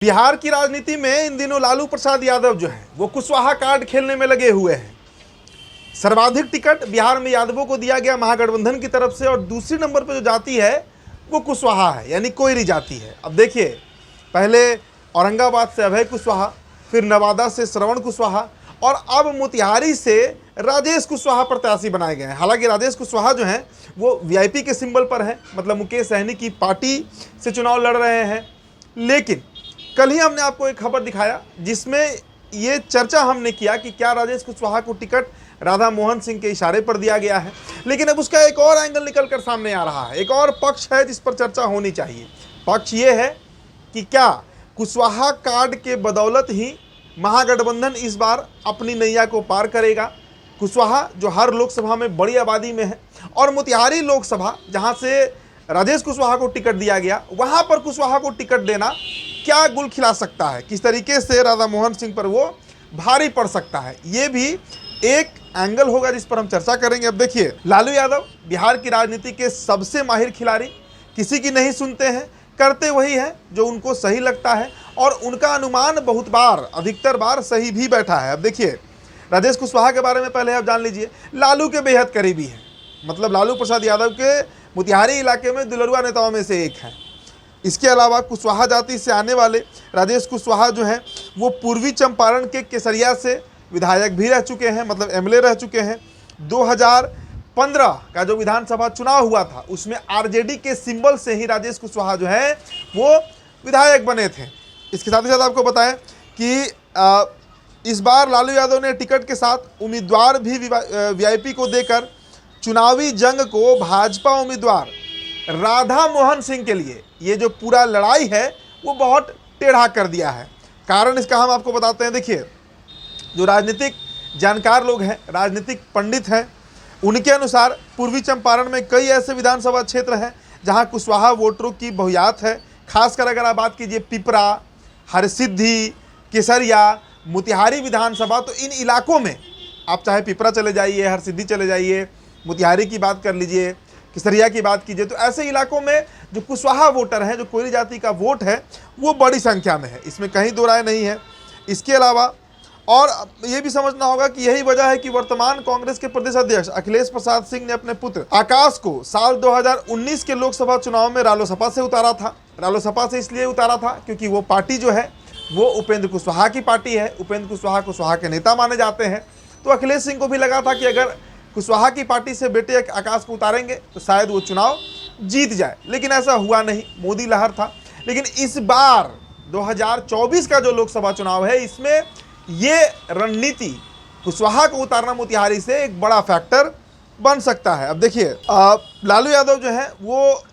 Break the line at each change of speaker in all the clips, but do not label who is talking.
बिहार की राजनीति में इन दिनों लालू प्रसाद यादव जो है वो कुशवाहा कार्ड खेलने में लगे हुए हैं। सर्वाधिक टिकट बिहार में यादवों को दिया गया महागठबंधन की तरफ से, और दूसरी नंबर पर जो जाति है वो कुशवाहा है, यानी कोयरी जाति है। अब देखिए, पहले औरंगाबाद से अभय कुशवाहा, फिर नवादा से श्रवण कुशवाहा, और अब मोतिहारी से राजेश कुशवाहा प्रत्याशी बनाए गए हैं। हालांकि राजेश कुशवाहा जो हैं वो वीआईपी के सिंबल पर हैं, मतलब मुकेश सहनी की पार्टी से चुनाव लड़ रहे हैं। लेकिन कल ही हमने आपको एक खबर दिखाया जिसमें ये चर्चा हमने किया कि क्या राजेश कुशवाहा को टिकट राधा मोहन सिंह के इशारे पर दिया गया है। लेकिन अब उसका एक और एंगल निकल कर सामने आ रहा है, एक और पक्ष है जिस पर चर्चा होनी चाहिए। पक्ष ये है कि क्या कुशवाहा कार्ड के बदौलत ही महागठबंधन इस बार अपनी नैया को पार करेगा। कुशवाहा जो हर लोकसभा में बड़ी आबादी में है, और मोतिहारी लोकसभा जहां से राजेश कुशवाहा को टिकट दिया गया, वहां पर कुशवाहा को टिकट देना क्या गुल खिला सकता है, किस तरीके से राधा मोहन सिंह पर वो भारी पड़ सकता है, ये भी एक एंगल होगा जिस पर हम चर्चा करेंगे। अब देखिए, लालू यादव बिहार की राजनीति के सबसे माहिर खिलाड़ी, किसी की नहीं सुनते हैं, करते वही है जो उनको सही लगता है, और उनका अनुमान बहुत बार, अधिकतर बार सही भी बैठा है। अब देखिए, राजेश कुशवाहा के बारे में पहले आप जान लीजिए, लालू के बेहद करीबी हैं, मतलब लालू प्रसाद यादव के मोतिहारी इलाके में दुलरुआ नेताओं में से एक हैं। इसके अलावा कुशवाहा जाति से आने वाले राजेश कुशवाहा जो हैं वो पूर्वी चंपारण के केसरिया से विधायक भी रह चुके हैं, मतलब एमएलए रह चुके हैं। 2015 का जो विधानसभा चुनाव हुआ था उसमें आरजेडी के सिंबल से ही राजेश कुशवाहा जो है वो विधायक बने थे। इसके साथ ही साथ आपको बताएं कि इस बार लालू यादव ने टिकट के साथ उम्मीदवार भी वीआईपी को देकर चुनावी जंग को भाजपा उम्मीदवार राधा मोहन सिंह के लिए ये जो पूरा लड़ाई है वो बहुत टेढ़ा कर दिया है। कारण इसका हम आपको बताते हैं। देखिए, जो राजनीतिक जानकार लोग हैं, राजनीतिक पंडित हैं, उनके अनुसार पूर्वी चंपारण में कई ऐसे विधानसभा क्षेत्र हैं जहां कुशवाहा वोटरों की बहुतायत है। खासकर अगर आप बात कीजिए पिपरा, हरसिद्धि, केसरिया, मोतिहारी विधानसभा, तो इन इलाकों में आप चाहे पिपरा चले जाइए, हरसिद्धि चले जाइए, मोतिहारी की बात कर लीजिए, केसरिया की बात कीजिए, तो ऐसे इलाकों में जो कुशवाहा वोटर हैं, जो कोयरी जाति का वोट है, वो बड़ी संख्या में है, इसमें कहीं दो राय नहीं है। इसके अलावा और ये भी समझना होगा कि यही वजह है कि वर्तमान कांग्रेस के प्रदेश अध्यक्ष अखिलेश प्रसाद सिंह ने अपने पुत्र आकाश को साल 2019 के लोकसभा चुनाव में रालोसपा से उतारा था। रालोसपा से इसलिए उतारा था क्योंकि वो पार्टी जो है वो उपेंद्र कुशवाहा की पार्टी है, उपेंद्र कुशवाहा के नेता माने जाते हैं। तो अखिलेश सिंह को भी लगा था कि अगर कुशवाहा की पार्टी से बेटे आकाश को उतारेंगे तो शायद वो चुनाव जीत जाए, लेकिन ऐसा हुआ नहीं, मोदी लहर था। लेकिन इस बार 2024 का जो लोकसभा चुनाव है, इसमें ये रणनीति कुशवाहा को उतारना मोतिहारी से एक बड़ा फैक्टर बन सकता है। अब देखिए, लालू यादव जो है वो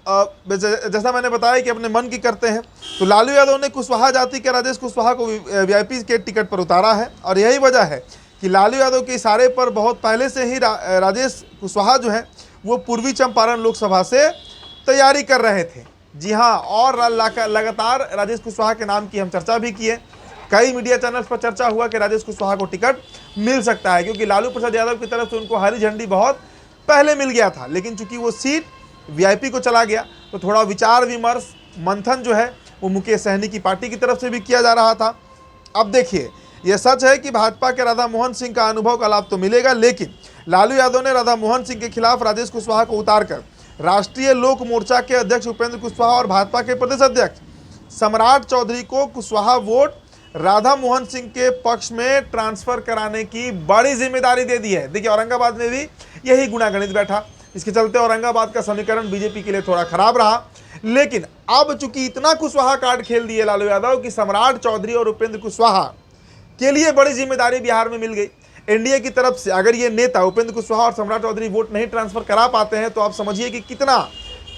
जैसा मैंने बताया कि अपने मन की करते हैं, तो लालू यादव ने कुशवाहा जाति के राजेश कुशवाहा को वीआईपी के टिकट पर उतारा है, और यही वजह है कि लालू यादव के इशारे पर बहुत पहले से ही राजेश कुशवाहा जो है वो पूर्वी चंपारण लोकसभा से तैयारी कर रहे थे। जी हाँ, और लगातार राजेश कुशवाहा के नाम की हम चर्चा भी किए, कई मीडिया चैनल्स पर चर्चा हुआ कि राजेश कुशवाहा को टिकट मिल सकता है, क्योंकि लालू प्रसाद यादव की तरफ से उनको हरी झंडी बहुत पहले मिल गया था। लेकिन चूंकि वो सीट वीआईपी को चला गया तो थोड़ा विचार विमर्श मंथन जो है वो मुकेश सहनी की पार्टी की तरफ से भी किया जा रहा था। अब देखिए, यह सच है कि भाजपा के राधा मोहन सिंह का अनुभव का लाभ तो मिलेगा, लेकिन लालू यादव ने राधा मोहन सिंह के खिलाफ राजेश कुशवाहा को उतारकर राष्ट्रीय लोक मोर्चा के अध्यक्ष उपेंद्र कुशवाहा और भाजपा के प्रदेश अध्यक्ष सम्राट चौधरी को कुशवाहा वोट राधा मोहन सिंह के पक्ष में ट्रांसफर कराने की बड़ी जिम्मेदारी दे दी है। देखिए, औरंगाबाद में भी यही गुणागणित बैठा, इसके चलते औरंगाबाद का समीकरण बीजेपी के लिए थोड़ा खराब रहा। लेकिन अब चूंकि इतना कुशवाहा कार्ड खेल दिए लालू यादव कि सम्राट चौधरी और उपेंद्र कुशवाहा के लिए बड़ी जिम्मेदारी बिहार में मिल गई। एनडीए की तरफ से अगर ये नेता उपेंद्र कुशवाहा और सम्राट चौधरी वोट नहीं ट्रांसफर करा पाते हैं तो आप समझिए कि कितना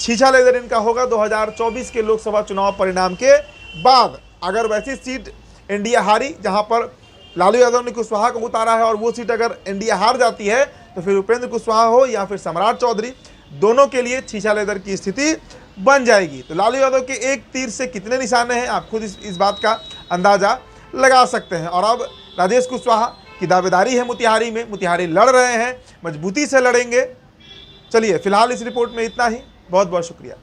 छीछा लेदर इनका होगा 2024 के लोकसभा चुनाव परिणाम के बाद। अगर वैसी सीट एनडीए हारी जहां पर लालू यादव ने कुशवाहा को उतारा है, और वो सीट अगर एनडीए हार जाती है तो फिर उपेंद्र कुशवाहा हो या फिर सम्राट चौधरी, दोनों के लिए छीछा लेदर की स्थिति बन जाएगी। तो लालू यादव के एक तीर से कितने निशाने हैं, आप खुद इस बात का अंदाजा लगा सकते हैं। और अब राजेश कुशवाहा की दावेदारी है मोतिहारी में, मोतिहारी लड़ रहे हैं, मजबूती से लड़ेंगे। चलिए, फिलहाल इस रिपोर्ट में इतना ही। बहुत बहुत शुक्रिया।